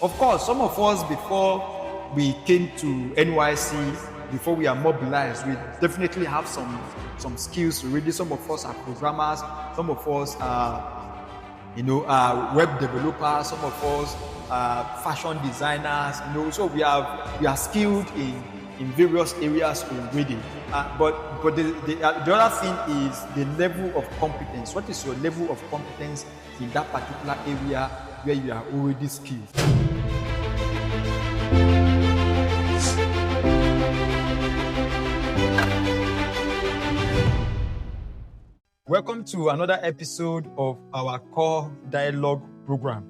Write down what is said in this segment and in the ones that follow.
Of course, some of us, before we came to NYC, before we are mobilized, we definitely have some skills already. Some of us are programmers, some of us are, web developers, some of us are fashion designers, so we are skilled in various areas already. But the other thing is the level of competence. What is your level of competence in that particular area where you are already skilled? Welcome to another episode of our Core Dialogue program.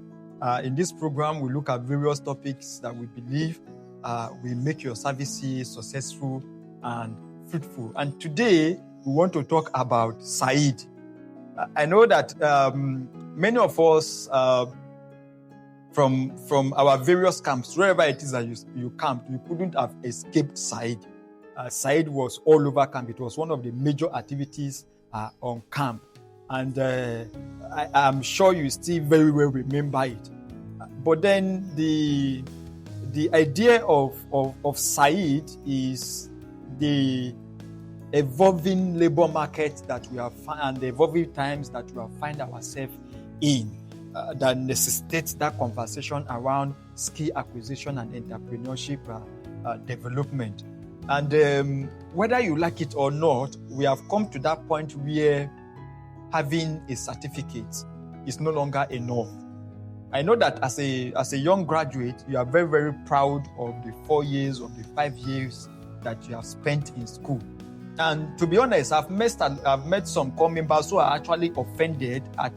In this program, we look at various topics that we believe will make your services successful and fruitful. And today, we want to talk about SAED. I know that many of us from our various camps, wherever it is that you camped, you couldn't have escaped SAED. SAED was all over camp. It was one of the major activities on camp. And I'm sure you still very well remember it. But then the idea of SAED is the evolving labor market that we have found, and the evolving times that we have find ourselves in, that necessitates that conversation around skill acquisition and entrepreneurship development. And whether you like it or not, we have come to that point where having a certificate is no longer enough. I know that as a young graduate, you are very, very proud of the 4 years, of the 5 years that you have spent in school. And to be honest, I've met some core members who are actually offended at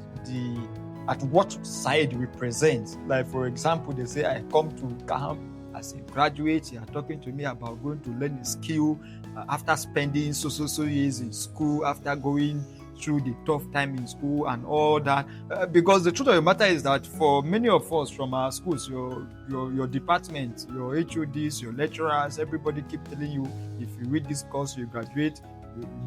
what SAED represents. Like, for example, they say, I come to camp as a graduate, you are talking to me about going to learn a skill after spending so years in school, after going through the tough time in school and all that. Because the truth of the matter is that for many of us from our schools, your department, your HODs, your lecturers, everybody keep telling you, if you read this course, you graduate,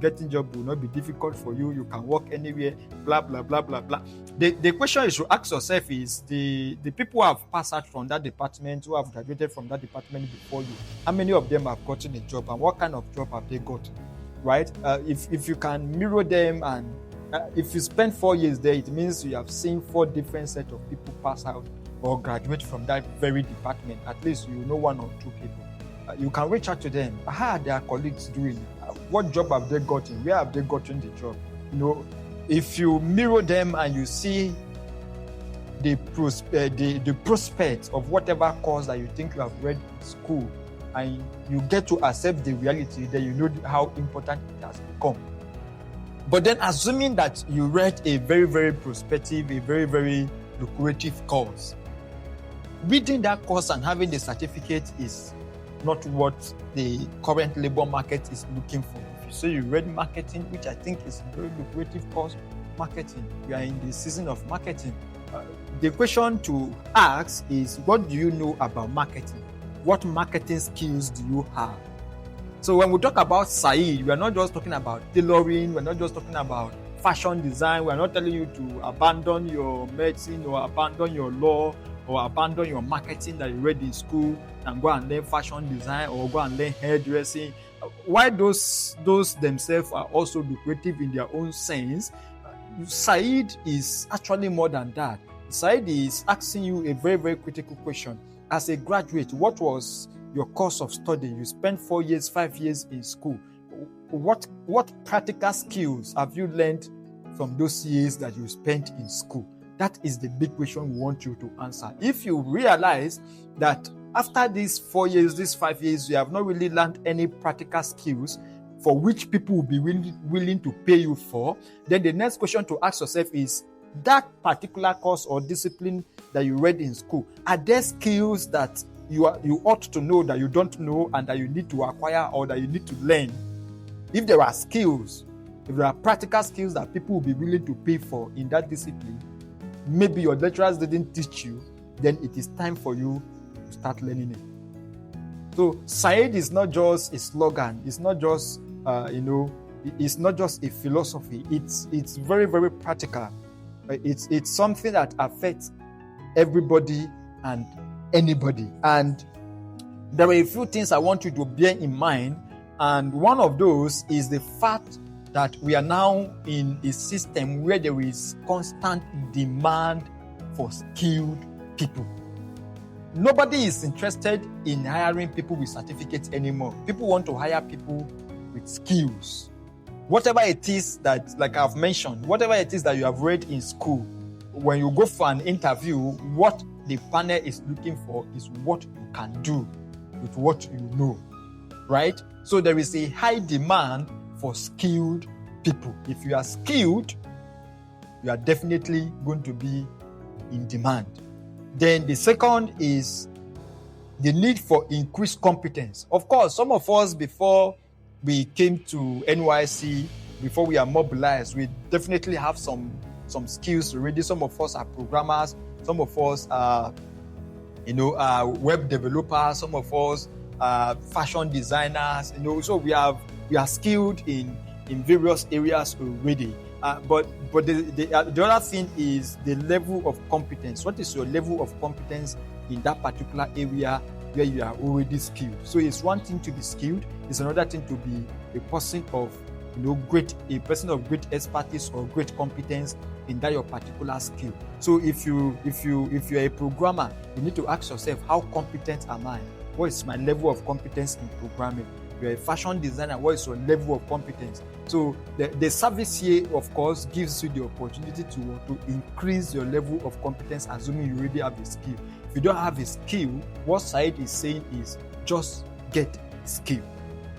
getting job will not be difficult for you, you can work anywhere, blah, blah, blah, blah, blah. The question you should ask yourself is, the people who have passed out from that department, who have graduated from that department before you, how many of them have gotten a job, and what kind of job have they gotten, right? If you can mirror them, and if you spend 4 years there, it means you have seen 4 different sets of people pass out or graduate from that very department. At least you know 1 or 2 people. You can reach out to them. How are their colleagues doing? What job have they gotten? Where have they gotten the job? If you mirror them and you see the prospect of whatever course that you think you have read in school, and you get to accept the reality, then you know how important it has become. But then, assuming that you read a very, very prospective, a very, very lucrative course, reading that course and having the certificate is not what the current labor market is looking for. If you say you read marketing, which I think is a very lucrative course, marketing, we are in the season of marketing. The question to ask is, what do you know about marketing? What marketing skills do you have? So when we talk about SAED, we are not just talking about tailoring, we're not just talking about fashion design, we're not telling you to abandon your medicine or abandon your law or abandon your marketing that you read in school and go and learn fashion design or go and learn hairdressing. While those themselves are also lucrative in their own sense, SAED is actually more than that. SAED is asking you a very, very critical question. As a graduate, what was your course of study? You spent 4 years, 5 years in school. What practical skills have you learned from those years that you spent in school? That is the big question we want you to answer. If you realize that after these 4 years, these 5 years, you have not really learned any practical skills for which people will be willing to pay you for, then the next question to ask yourself is, that particular course or discipline that you read in school, are there skills that you ought to know that you don't know and that you need to acquire or that you need to learn? If there are skills, if there are practical skills that people will be willing to pay for in that discipline, maybe your lecturers didn't teach you, then it is time for you to start learning it. So SAED is not just a slogan. It's not just it's not just a philosophy. It's very, very practical. It's something that affects everybody and anybody. And there are a few things I want you to bear in mind, and one of those is the fact that we are now in a system where there is constant demand for skilled people. Nobody is interested in hiring people with certificates anymore. People want to hire people with skills. Whatever it is that, like I've mentioned, whatever it is that you have read in school, when you go for an interview, what the panel is looking for is what you can do with what you know, right? So there is a high demand for skilled people. If you are skilled, you are definitely going to be in demand. Then the second is the need for increased competence. Of course, some of us, before we came to NYC, before we are mobilized, we definitely have some skills already. Some of us are programmers, some of us are web developers, some of us are fashion designers, so we are skilled in various areas already. But the other thing is the level of competence. What is your level of competence in that particular area where you are already skilled? So it's one thing to be skilled, it's another thing to be a person of great expertise or great competence in that your particular skill. So if you're a programmer, you need to ask yourself, how competent am I? What is my level of competence in programming? You're a fashion designer, what is your level of competence? So the service here, of course, gives you the opportunity to increase your level of competence, assuming you already have a skill. If you don't have a skill, what SAED is saying is just get skill,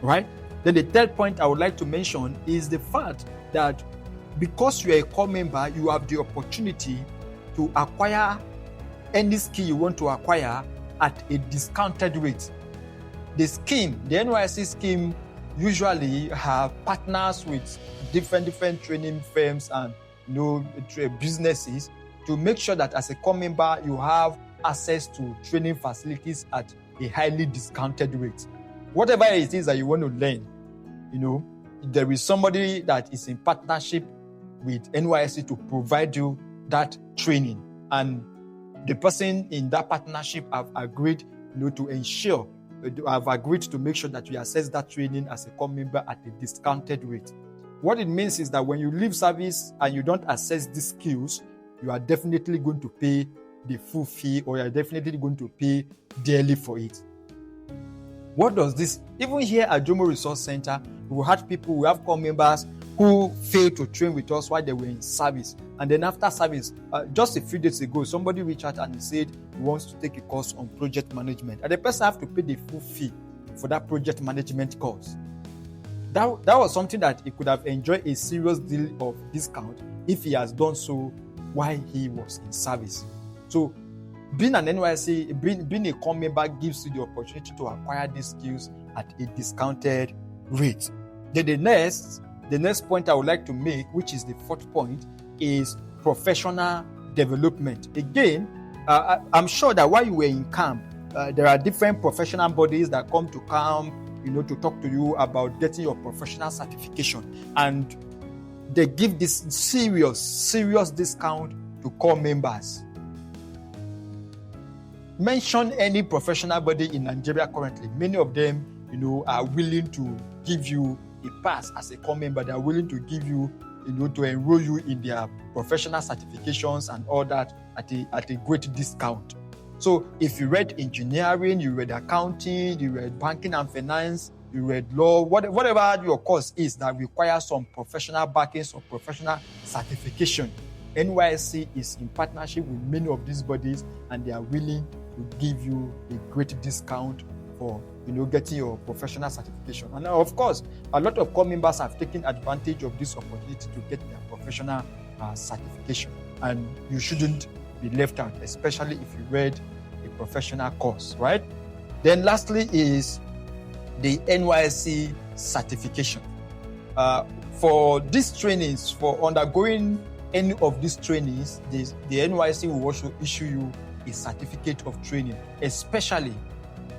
right? Then the third point I would like to mention is the fact that because you are a core member, you have the opportunity to acquire any skill you want to acquire at a discounted rate. The NYC scheme usually have partners with different training firms and businesses to make sure that as a core member you have access to training facilities at a highly discounted rate. Whatever it is that you want to learn, there is somebody that is in partnership with NYC to provide you that training, and the person in that partnership have agreed to make sure that you access that training as a core member at a discounted rate. What it means is that when you leave service and you don't access these skills, you are definitely going to pay the full fee, or you are definitely going to pay dearly for it. What does this? Even here at Jomo Resource Center, we have core members who failed to train with us while they were in service. And then after service, just a few days ago, somebody reached out and he said he wants to take a course on project management. And the person have to pay the full fee for that project management course. That was something that he could have enjoyed a serious deal of discount if he has done so while he was in service. So being an NYC, being a core member gives you the opportunity to acquire these skills at a discounted rate. Then the next point I would like to make, which is the fourth point, is professional development. Again, I'm sure that while you were in camp, there are different professional bodies that come to camp, to talk to you about getting your professional certification, and they give this serious discount to core members. Mention any professional body in Nigeria currently. Many of them, are willing to give you a pass as a core member. They are willing to give you, to enroll you in their professional certifications and all that at a great discount. So if you read engineering, you read accounting, you read banking and finance, you read law, whatever your course is that requires some professional backings or professional certification, NYC is in partnership with many of these bodies, and they are willing to give you a great discount for getting your professional certification. And now, of course, a lot of core members have taken advantage of this opportunity to get their professional certification, and you shouldn't be left out, especially if you read a professional course, right? Then lastly is the NYC certification. For these trainings, for undergoing any of these trainings, the NYC will also issue you a certificate of training, especially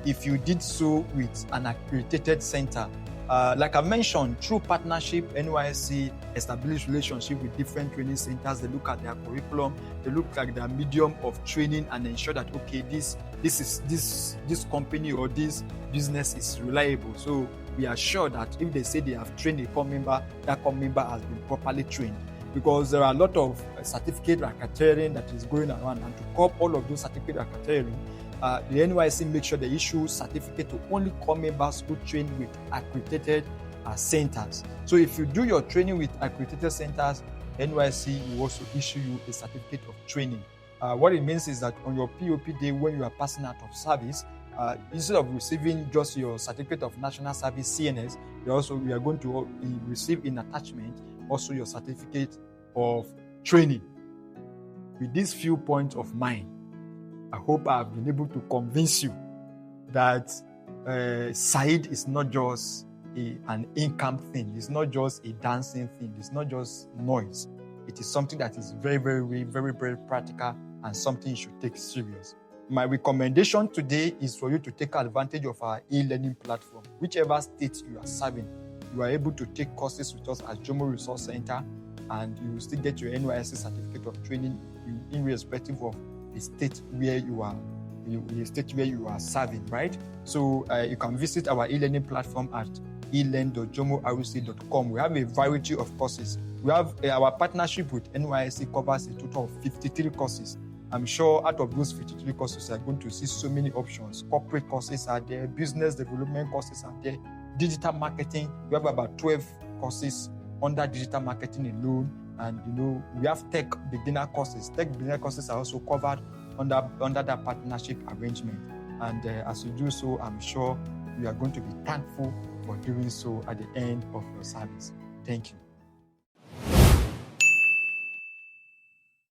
if you did so with an accredited center. Like I mentioned, through partnership, NYC established relationship with different training centers. They look at their curriculum, they look at their medium of training and ensure that, okay, this this company or this business is reliable. So we are sure that if they say they have trained a core member, that core member has been properly trained. Because there are a lot of certificate racketeering that is going around, and to curb all of those certificate racketeering, the NYSC makes sure they issue certificate to only core members who train with accredited centers. So if you do your training with accredited centers, NYSC will also issue you a certificate of training. What it means is that on your POP day, when you are passing out of service, instead of receiving just your certificate of national service CNS, we are going to receive in attachment also your certificate of training. With these few points of mine, I hope I have been able to convince you that SAED is not just an income thing. It's not just a dancing thing. It's not just noise. It is something that is very, very, very, very practical and something you should take serious. My recommendation today is for you to take advantage of our e-learning platform. Whichever state you are serving, you are able to take courses with us at Jomo Resource Center, and you will still get your NYSC certificate of training irrespective of the state where you are, the state where you are serving, right? So you can visit our e-learning platform at elearn.jomoruc.com. We have a variety of courses. We have our partnership with NYSC covers a total of 53 courses. I'm sure out of those 53 courses, you are going to see so many options. Corporate courses are there, business development courses are there, digital marketing. We have about 12 courses under digital marketing alone. And we have tech beginner courses. Tech beginner courses are also covered under that partnership arrangement. And as you do so, I'm sure you are going to be thankful for doing so at the end of your service. Thank you.